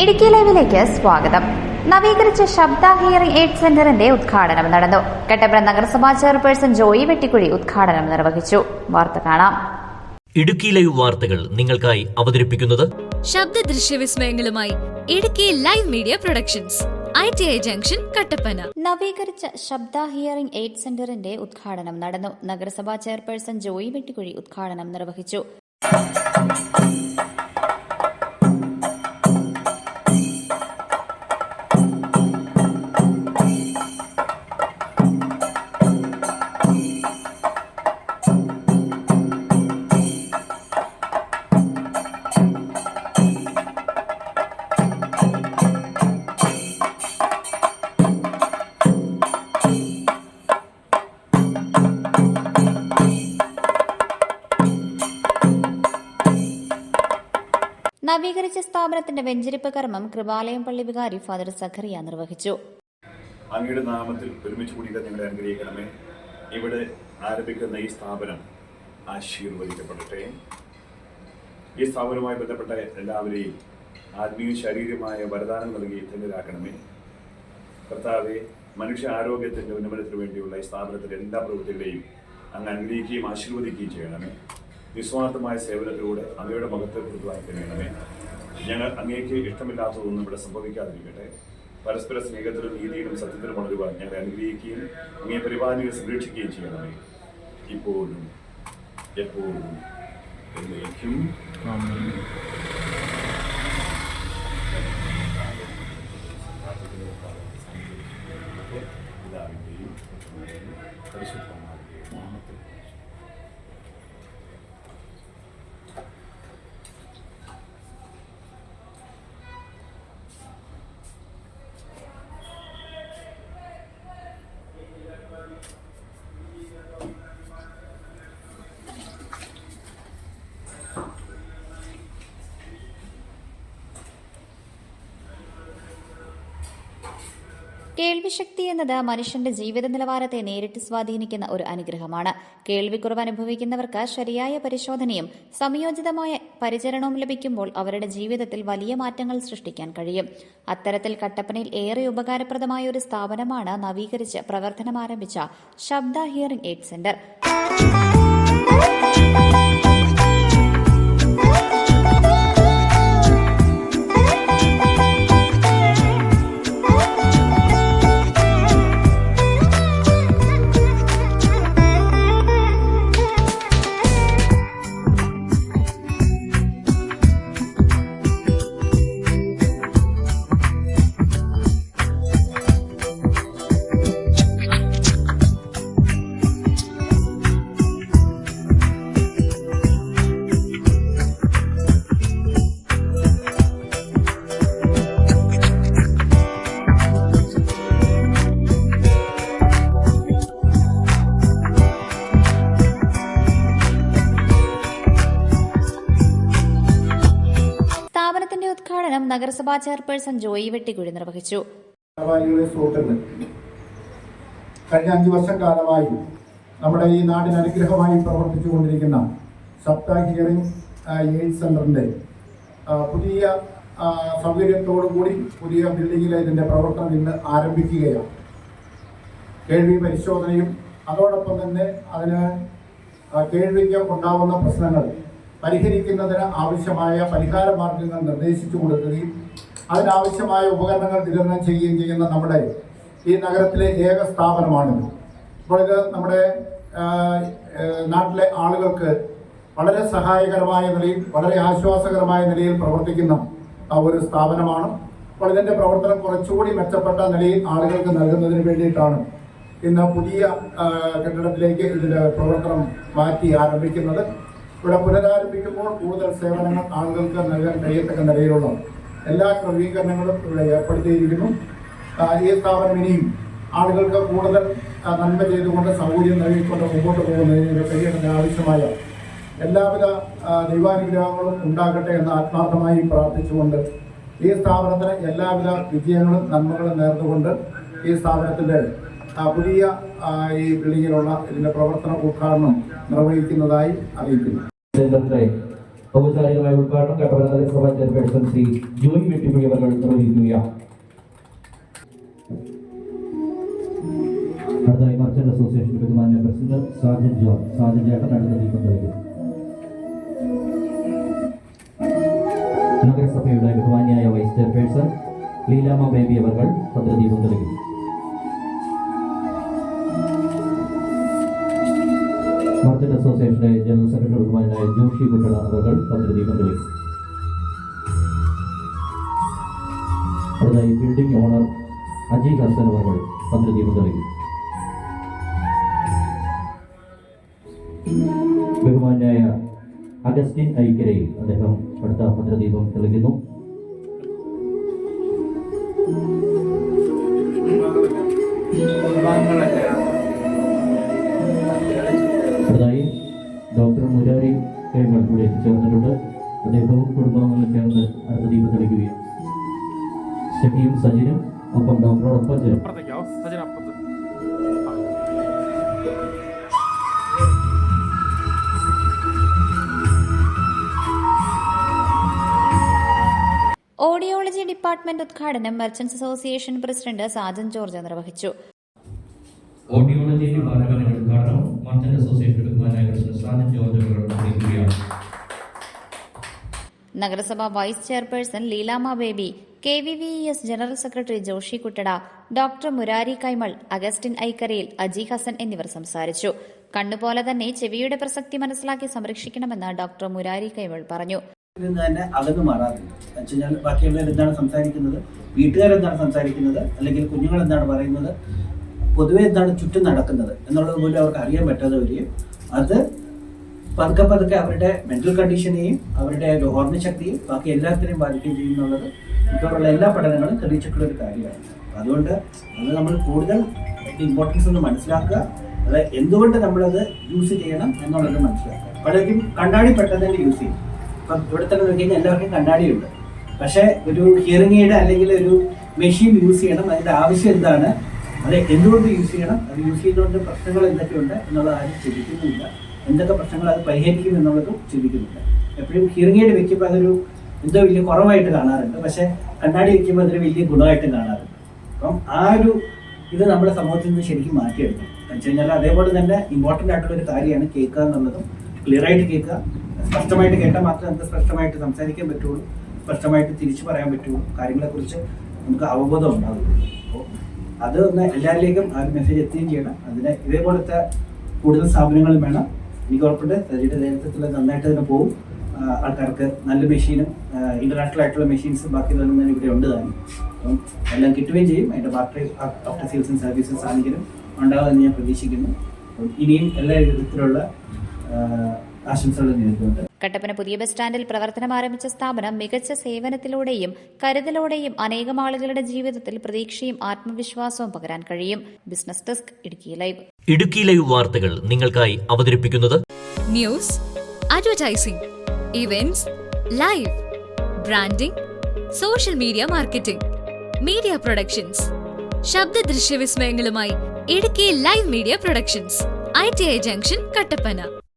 ഇടുക്കി ലൈവിലേക്ക് സ്വാഗതം. നവീകരിച്ച ശബ്ദ ഹിയറിംഗ് എയ്ഡ് സെന്ററിന്റെ ഉദ്ഘാടനം നടന്നു. കട്ടപ്പന നഗരസഭാ ചെയർപേഴ്സൺ ജോയി വെട്ടിക്കുഴി ഉദ്ഘാടനം നിർവഹിച്ചു. വാർത്ത കാണാം. ഇടുക്കി ലൈവ് വാർത്തകൾ നിങ്ങൾക്കായി അവതരിപ്പിക്കുന്നത് ശബ്ദ ദൃശ്യവിസ്മയങ്ങളുമായി Idukki live media productions, ITI junction, Kattappana. നവീകരിച്ച ശബ്ദ ഹിയറിംഗ് എയ്ഡ് സെന്ററിന്റെ ഉദ്ഘാടനം നടന്നു. നഗരസഭാ ചെയർപേഴ്സൺ ജോയി വെട്ടിക്കുഴി ഉദ്ഘാടനം നിർവഹിച്ചു. നവീകരിച്ച സ്ഥാപനത്തിന്റെ വെഞ്ചരിപ്പ് കർമ്മം കൃപാലയം പള്ളി വികാരി ഫാദർ സഖറിയ നിർവഹിച്ചു. അങ്ങയുടെ നാമത്തിൽ ഒരുമിച്ച് കൂടി ഞങ്ങളെ അനുഗ്രഹിക്കണമേ. ഇവിടെ ആരംഭിക്കുന്ന ഈ സ്ഥാപനം ആശീർവദിക്കപ്പെടട്ടെ. ഈ സ്ഥാപനവുമായി ബന്ധപ്പെട്ട എല്ലാവരെയും ആത്മീയ ശാരീരികമായ വരദാനം നൽകി ധന്യരാക്കണമേ. കർത്താവെ, മനുഷ്യ ആരോഗ്യത്തിന്റെ ഉന്നമനത്തിന് വേണ്ടിയുള്ള ഈ സ്ഥാപനത്തിലെ എല്ലാ പ്രവൃത്തികളെയും അങ്ങ് അനുഗ്രഹിക്കുകയും ആശീർവദിക്കുകയും ചെയ്യണമേ. നിസ്വാർത്ഥമായ സേവനത്തിലൂടെ അങ്ങയുടെ മഹത്വത്തെ പുറത്തുവായി കഴിയണമേ. ഞങ്ങൾ അങ്ങേക്ക് ഇഷ്ടമില്ലാത്തതൊന്നും ഇവിടെ സംഭവിക്കാതിരിക്കട്ടെ. പരസ്പര സ്നേഹത്തിലും നീതിയിലും സത്യത്തിലും വളരുവാൻ ഞങ്ങളെ അനുഗ്രഹിക്കുകയും അങ്ങേ പരിപാലനയെ സംരക്ഷിക്കുകയും ചെയ്യണമേ. ഇപ്പോഴും എപ്പോഴും എന്നേക്കും. പിതാവിന്റെയും പരിശുദ്ധമാരുടെയും നാമത്തിൽ കേൾവിശക്തി എന്നത് മനുഷ്യന്റെ ജീവിത നിലവാരത്തെ നേരിട്ട് സ്വാധീനിക്കുന്ന ഒരു അനുഗ്രഹമാണ്. കേൾവിക്കുറവ് അനുഭവിക്കുന്നവർക്ക് ശരിയായ പരിശോധനയും സംയോജിതമായ പരിചരണവും ലഭിക്കുമ്പോൾ അവരുടെ ജീവിതത്തിൽ വലിയ മാറ്റങ്ങൾ സൃഷ്ടിക്കാൻ കഴിയും. അത്തരത്തിൽ കട്ടപ്പനയിൽ ഏറെ ഉപകാരപ്രദമായ ഒരു സ്ഥാപനമാണ് നവീകരിച്ച് പ്രവർത്തനം ആരംഭിച്ച ശബ്ദ ഹിയറിംഗ് എയ്ഡ് സെന്റർ. സ്ഥാപനത്തിന്റെ ഉദ്ഘാടനം നഗരസഭാ ചെയർപേഴ്സൺ ജോയി വെട്ടിക്കുഴി നിർവഹിച്ചു. കഴിഞ്ഞ 5 വർഷക്കാലമായി നമ്മുടെ ഈ നാടിന് അനുഗ്രഹമായി പ്രവർത്തിച്ചുകൊണ്ടിരിക്കുന്ന ശബ്ദ ഹിയറിംഗ് എയ്ഡ് സെന്ററിന്റെ പുതിയ സൗകര്യത്തോടുകൂടി പുതിയ ബിൽഡിങ്ങിൽ ഇതിന്റെ പ്രവർത്തനം ഇന്ന് ആരംഭിക്കുകയാണ്. കേൾവി പരിശോധനയും അതോടൊപ്പം തന്നെ അതിന് കേൾവിക്ക് ഉണ്ടാവുന്ന പ്രശ്നങ്ങൾ പരിഹരിക്കുന്നതിന് ആവശ്യമായ പരിഹാര മാർഗങ്ങൾ നിർദ്ദേശിച്ചു കൊടുക്കുകയും അതിനാവശ്യമായ ഉപകരണങ്ങൾ വിതരണം ചെയ്യുകയും ചെയ്യുന്ന നമ്മുടെ ഈ നഗരത്തിലെ ഏക സ്ഥാപനമാണിത്. അപ്പോൾ ഇത് നമ്മുടെ നാട്ടിലെ ആളുകൾക്ക് വളരെ സഹായകരമായ നിലയിൽ വളരെ ആശ്വാസകരമായ നിലയിൽ പ്രവർത്തിക്കുന്ന ഒരു സ്ഥാപനമാണ്. അപ്പോൾ ഇതിൻ്റെ പ്രവർത്തനം കുറച്ചുകൂടി മെച്ചപ്പെട്ട നിലയിൽ ആളുകൾക്ക് നൽകുന്നതിന് വേണ്ടിയിട്ടാണ് ഇന്ന് പുതിയ കെട്ടിടത്തിലേക്ക് ഇതിൻ്റെ പ്രവർത്തനം മാറ്റി ആരംഭിക്കുന്നത്. ഇവിടെ പുനരാരംഭിക്കുമ്പോൾ കൂടുതൽ സേവനങ്ങൾ ആളുകൾക്ക് നൽകാൻ കഴിയത്തക്ക നിലയിലുള്ള എല്ലാ ക്രമീകരണങ്ങളും ഇവിടെ ഏർപ്പെടുത്തിയിരിക്കുന്നു. ഈ സ്ഥാപനം ഇനിയും ആളുകൾക്ക് കൂടുതൽ നന്മ ചെയ്തുകൊണ്ട് സൗകര്യം നൽകിക്കൊണ്ട് മുമ്പോട്ട് പോകുന്നതിന് കഴിയേണ്ടതിന് ആവശ്യമായ എല്ലാവിധ ദൈവാനുഗ്രഹങ്ങളും ഉണ്ടാകട്ടെ എന്ന് ആത്മാർത്ഥമായി പ്രാർത്ഥിച്ചുകൊണ്ട് ഈ സ്ഥാപനത്തിന് എല്ലാവിധ വിജയങ്ങളും നന്മകളും നേർന്നുകൊണ്ട് ഈ സ്ഥാപനത്തിൻ്റെ പുതിയ ഈ ബിൽഡിങ്ങിലുള്ള ഇതിന്റെ പ്രവർത്തന ഉദ്ഘാടനം നിർവഹിക്കുന്നതായി അറിയിക്കുന്നു. ഔപചാരികമായ ഉദ്ഘാടനം കട്ടപ്പന നഗരസഭാ ചെയർപേഴ്സൺ ശ്രീ ജോയി വെട്ടിപ്പുഴി അവർ നിർവഹിക്കുകയാണ്. അടുത്തായി മർച്ചന്റ് അസോസിയേഷൻ ബഹുമാന്യ പ്രസിഡന്റ് സാജൻ ചേട്ടൻ അടുത്ത ദീപം തെളിക്കും. നഗരസഭയുടെ ബഹുമാന്യായ വൈസ് ചെയർപേഴ്സൺ ലീലാമ്മ ബേബി അവർ ഭദ്രദീപം തെളിക്കും. മർച്ചന്റ് അസോസിയേഷന്റെ ജനറൽ സെക്രട്ടറി ബഹുമാനായ ജോഷി കുട്ടട അവർ ഭദ്രദീപം തെളിക്കും. അടുത്തായി ബിൽഡിംഗ് ഓണർ അജി ഹസൻ അവർ ഭദ്രദീപം തെളിക്കും. ബഹുമാനായ അഗസ്റ്റിൻ ഐക്കരയിൽ അദ്ദേഹം അടുത്ത ഭദ്രദീപം തെളിക്കുന്നു. അടുത്തായി ഡോക്ടർ മുരാരി കൈമൾ ഇവിടെ എത്തിച്ചേർന്നിട്ടുണ്ട്. അദ്ദേഹവും കുടുംബാംഗങ്ങളും ചേർന്ന് അടുത്ത ദീപം തെളിക്കുകയും ഷഫിയും സജിനും ഒപ്പം ഡോക്ടറോടൊപ്പം ചേർന്നു. ഓഡിയോളജി ഡിപ്പാർട്ട്മെന്റ് ഉദ്ഘാടനം merchants association president Sajan George നിർവഹിച്ചു. ഓഡിയോളജി ഡിപ്പാർട്ട്മെന്റ് ഉദ്ഘാടനം മർച്ചന്റ് അസോസിയേഷൻ ബഹുമാനായ പ്രസിഡന്റ് സാജൻ ജോർജ് നിർവഹിക്കുകയാണ്. നഗരസഭാ vice chairperson Leelamma Baby, KVVES general secretary Joshy Kuttada, doctor Murari Kaimal, Augustine Aikkarayil, Aji Hassan എന്നിവർ സംസാരിച്ചു. കണ്ണുപോലെ തന്നെ ചെവിയുടെ പ്രസക്തി മനസ്സിലാക്കി സംരക്ഷിക്കണമെന്ന് ഡോക്ടർ മുരാരി കൈമൾ പറഞ്ഞു. തന്നെ അകന്നു മാറാറില്ല. വെച്ചുകഴിഞ്ഞാൽ ബാക്കിയുള്ളവർ എന്താണ് സംസാരിക്കുന്നത്, വീട്ടുകാരെന്താണ് സംസാരിക്കുന്നത്, അല്ലെങ്കിൽ കുഞ്ഞുങ്ങൾ എന്താണ് പറയുന്നത്, പൊതുവെ എന്താണ് ചുറ്റും നടക്കുന്നത് എന്നുള്ളത് പോലും അവർക്ക് അറിയാൻ പറ്റാതെ വരികയും അത് പതുക്കെ പതുക്കെ അവരുടെ മെന്റൽ കണ്ടീഷനെയും അവരുടെ ഓർമ്മശക്തിയും ബാക്കി എല്ലാത്തിനെയും ബാധിക്കുകയും ചെയ്യുന്നുള്ളത് ഇപ്പോഴുള്ള എല്ലാ പഠനങ്ങളും തെളിയിച്ചിട്ടുള്ള ഒരു കാര്യമാണ്. അതുകൊണ്ട് അത് നമ്മൾ കൂടുതൽ ഇമ്പോർട്ടൻസ് ഒന്ന് മനസ്സിലാക്കുക, അത് എന്തുകൊണ്ട് നമ്മളത് യൂസ് ചെയ്യണം എന്നുള്ളത് മനസ്സിലാക്കുക. പലരും കണ്ണാടി പെട്ടെന്ന് തന്നെ യൂസ് ചെയ്യും. ഇപ്പം ഇവിടെ തന്നെ നോക്കി കഴിഞ്ഞാൽ എല്ലാവർക്കും കണ്ണാടിയുണ്ട്. പക്ഷേ ഒരു ഹിയറിംഗ് എയ്ഡ് അല്ലെങ്കിൽ ഒരു മെഷീൻ യൂസ് ചെയ്യണം, അതിൻ്റെ ആവശ്യം എന്താണ്, അത് എന്തുകൊണ്ട് യൂസ് ചെയ്യണം, അത് യൂസ് ചെയ്യുന്നതുകൊണ്ട് പ്രശ്നങ്ങൾ എന്തൊക്കെയുണ്ട് എന്നുള്ളത് ആരും ചിന്തിക്കുന്നില്ല. എന്തൊക്കെ പ്രശ്നങ്ങൾ അത് പരിഹരിക്കും എന്നുള്ളതും ചിന്തിക്കുന്നില്ല. എപ്പോഴും ഹിയറിംഗ് എയ്ഡ് വെക്കുമ്പോൾ അതൊരു എന്തോ വലിയ കുറവായിട്ട് കാണാറുണ്ട്, പക്ഷേ കണ്ണാടി വെക്കുമ്പോൾ അതൊരു വലിയ ഗുണമായിട്ടും കാണാറുണ്ട്. അപ്പം ആ ഒരു ഇത് നമ്മുടെ സമൂഹത്തിൽ നിന്ന് ശരിക്കും മാറ്റിയെടുക്കണം. എന്ന് വെച്ച് കഴിഞ്ഞാൽ അതേപോലെ തന്നെ ഇമ്പോർട്ടൻ്റ് ആയിട്ടുള്ളൊരു കാര്യമാണ് കേൾക്കുക എന്നുള്ളതും. ക്ലിയറായിട്ട് കേൾക്കുക, സ്പഷ്ടമായിട്ട് കേട്ടാൽ മാത്രമേ നമുക്ക് സ്പഷ്ടമായിട്ട് സംസാരിക്കാൻ പറ്റുള്ളൂ, സ്പഷ്ടമായിട്ട് തിരിച്ചു പറയാൻ പറ്റുള്ളൂ, കാര്യങ്ങളെക്കുറിച്ച് നമുക്ക് അവബോധം ഉണ്ടാകുള്ളൂ. അപ്പോൾ അത് ഒന്ന് എല്ലാവരിലേക്കും ആ ഒരു മെസ്സേജ് എത്തുകയും ചെയ്യണം. അതിന് ഇതേപോലത്തെ കൂടുതൽ സ്ഥാപനങ്ങളും വേണം. എനിക്ക് ഉറപ്പുണ്ട് സജിയുടെ നേതൃത്വത്തിൽ നന്നായിട്ട് തന്നെ പോകും. ആൾക്കാർക്ക് നല്ല മെഷീനും ഇന്റർനാഷണൽ ആയിട്ടുള്ള മെഷീൻസും ബാക്കി തന്നെ ഇവിടെ ഉണ്ട് താനും. അപ്പം എല്ലാം കിട്ടുകയും ചെയ്യും. അതിൻ്റെ ആഫ്റ്റർ സെയിൽസ് ആൻഡ് സർവീസസ് ആണെങ്കിലും ഉണ്ടാകുമെന്ന് ഞാൻ പ്രതീക്ഷിക്കുന്നു. ഇനിയും എല്ലാ വിധത്തിലുള്ള ആശംസകൾ നേരിടുന്നുണ്ട്. കട്ടപ്പന പുതിയ ബസ് സ്റ്റാൻഡിൽ പ്രവർത്തനം ആരംഭിച്ച സ്ഥാപനം മികച്ച സേവനത്തിലൂടെയും കരുതലോടെയും അനേകം ആളുകളുടെ ജീവിതത്തിൽ പ്രതീക്ഷയും ആത്മവിശ്വാസവും പകരാൻ കഴിയും. Business desk Idukki live. Idukki live വാർത്തകൾ നിങ്ങൾക്കായി അവതരിപ്പിക്കുന്നത് news, advertising, events, live, branding, social media marketing, media productions, ശബ്ദ ദൃശ്യ വിസ്മയങ്ങളുമായി Idukki live media productions, ITI junction, Kattappana.